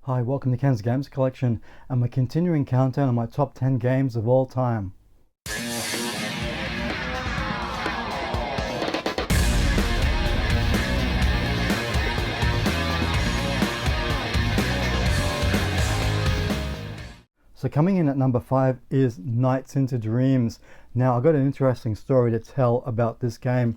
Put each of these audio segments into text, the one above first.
Hi, welcome to Ken's Games Collection and my continuing countdown of my top 10 games of all time. So coming in at number 5 is Nights into Dreams. Now I've got an interesting story to tell about this game.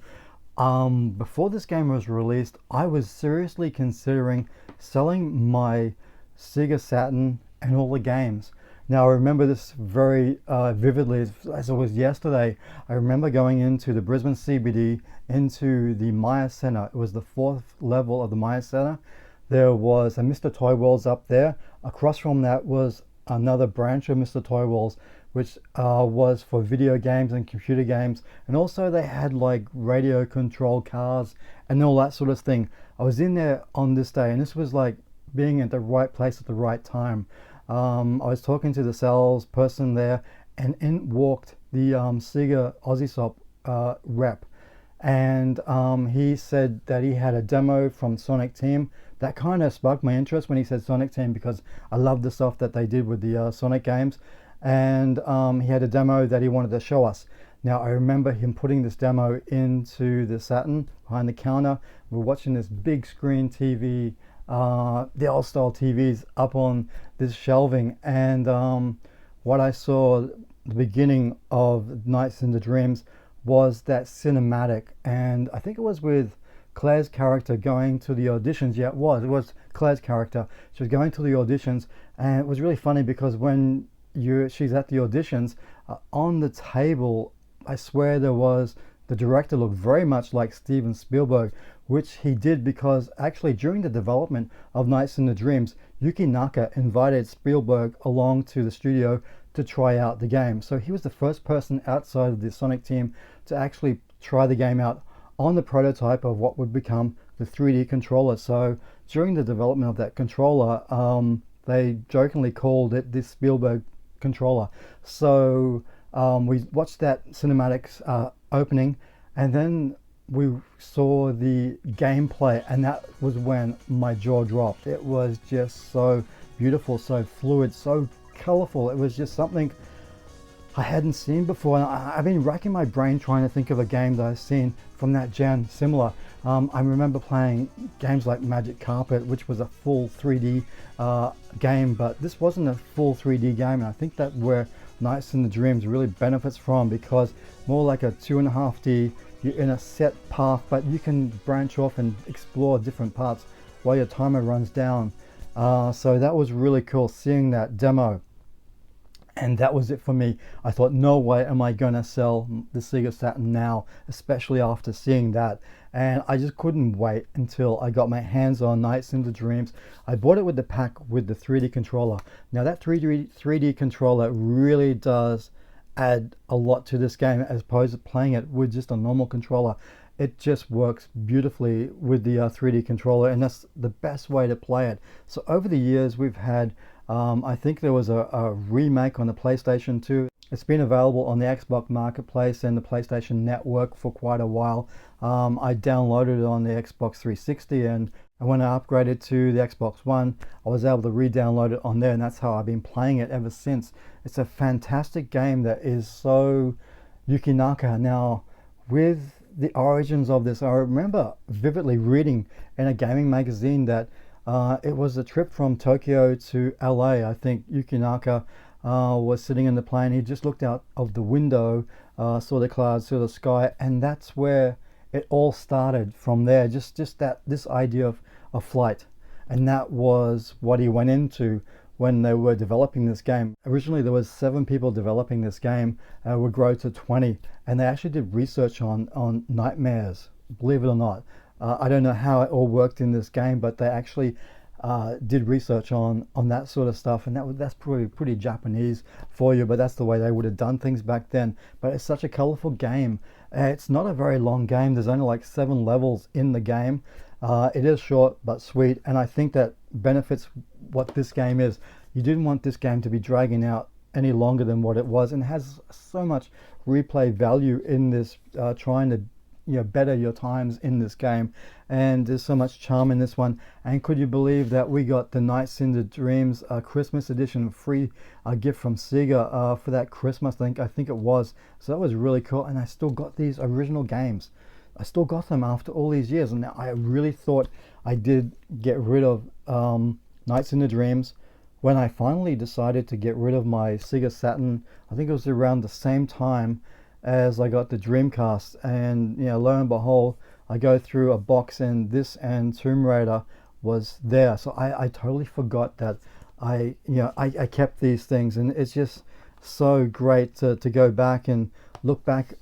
Before this game was released, I was seriously considering selling my Sega Saturn and all the games. Now I remember this very vividly as it was yesterday. I remember going into the Brisbane CBD, into the Maya Centre. It was the fourth level of the Maya Centre. There was a Mr. Toy World's up there. Across from that was another branch of Mr. Toy World's, which was for video games and computer games, and also they had like radio controlled cars and all that sort of thing. I was in there on this day, and this was like being at the right place at the right time. I was talking to the sales person there, and in walked the Sega Aussie rep, and he said that he had a demo from Sonic Team. That kind of sparked my interest when he said Sonic Team, because I love the stuff that they did with the Sonic games, and he had a demo that he wanted to show us. Now I remember him putting this demo into the Saturn behind the counter. We're watching this big screen TV, the old style TVs up on this shelving, and what I saw the beginning of Nights into Dreams was that cinematic, and I think it was with Claire's character going to the auditions. Yeah, it was Claire's character. She was going to the auditions, and it was really funny because when she's at the auditions, on the table, I swear there was, the director looked very much like Steven Spielberg, which he did because actually during the development of Nights into Dreams, Yuki Naka invited Spielberg along to the studio to try out the game. So he was the first person outside of the Sonic team to actually try the game out on the prototype of what would become the 3D controller. So during the development of that controller, they jokingly called it this Spielberg controller. So we watched that cinematics opening, and then we saw the gameplay, and that was when my jaw dropped. It was just so beautiful, so fluid, so colorful. It was just something I hadn't seen before, and I've been racking my brain trying to think of a game that I've seen from that gen similar. I remember playing games like Magic Carpet, which was a full 3D game, but this wasn't a full 3D game, and I think that where Nights into Dreams really benefits from, because more like a 2.5D, you're in a set path, but you can branch off and explore different parts while your timer runs down. So that was really cool seeing that demo. And that was it for me. I thought, no way am I gonna sell the Sega Saturn now, especially after seeing that. And I just couldn't wait until I got my hands on Nights into Dreams. I bought it with the pack with the 3D controller. Now that 3D controller really does add a lot to this game as opposed to playing it with just a normal controller. It just works beautifully with the 3D controller, and that's the best way to play it. So over the years we've had, I think there was a remake on the PlayStation 2. It's been available on the Xbox Marketplace and the PlayStation Network for quite a while. I downloaded it on the Xbox 360, and when I upgraded to the Xbox One, I was able to re-download it on there, and that's how I've been playing it ever since. It's a fantastic game that is so Yuki Naka. Now, with the origins of this, I remember vividly reading in a gaming magazine that it was a trip from Tokyo to LA. I think Yuki Naka was sitting in the plane. He just looked out of the window, saw the clouds, saw the sky, and that's where it all started from there. Just this idea of flight, and that was what he went into when they were developing this game. Originally there was 7 people developing this game, would grow to 20, and they actually did research on nightmares, believe it or not. I don't know how it all worked in this game, but they actually did research on that sort of stuff, and that's probably pretty Japanese for you, but that's the way they would have done things back then. But it's such a colorful game. It's not a very long game. There's only like 7 levels in the game. It is short but sweet, and I think that benefits what this game is. You didn't want this game to be dragging out any longer than what it was, and has so much replay value in this, trying to better your times in this game. And there's so much charm in this one. And could you believe that we got the Nights into Dreams Christmas edition free gift from Sega for that Christmas? I think it was. So that was really cool. And I still got these original games. I still got them after all these years. And I really thought I did get rid of Nights into Dreams when I finally decided to get rid of my Sega Saturn. I think it was around the same time as I got the Dreamcast, and lo and behold, I go through a box and this and Tomb Raider was there. So I totally forgot that I kept these things, and it's just so great to go back and look back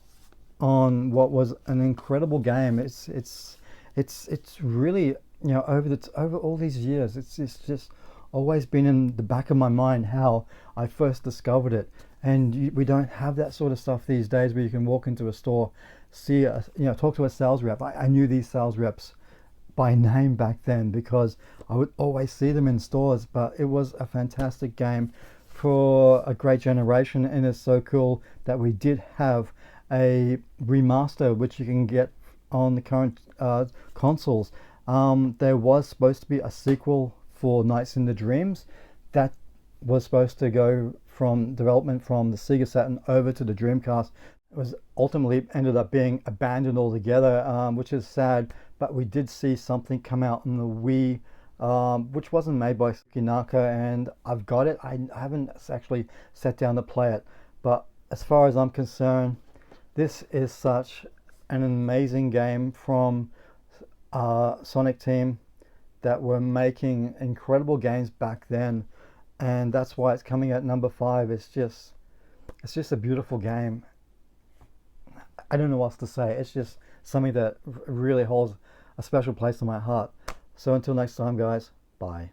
on what was an incredible game. It's really, over all these years, it's just always been in the back of my mind how I first discovered it. And we don't have that sort of stuff these days, where you can walk into a store, see talk to a sales rep. I knew these sales reps by name back then because I would always see them in stores. But it was a fantastic game for a great generation, and it's so cool that we did have a remaster which you can get on the current consoles. There was supposed to be a sequel for Nights into Dreams that was supposed to go from development from the Sega Saturn over to the Dreamcast. It was ultimately ended up being abandoned altogether, which is sad. But we did see something come out in the Wii, which wasn't made by Skinaka, and I've got it. I haven't actually sat down to play it, but as far as I'm concerned, this is such an amazing game from Sonic Team that were making incredible games back then, and that's why it's coming at number 5. It's just a beautiful game. I don't know what else to say. It's just something that really holds a special place in my heart. So until next time, guys, bye.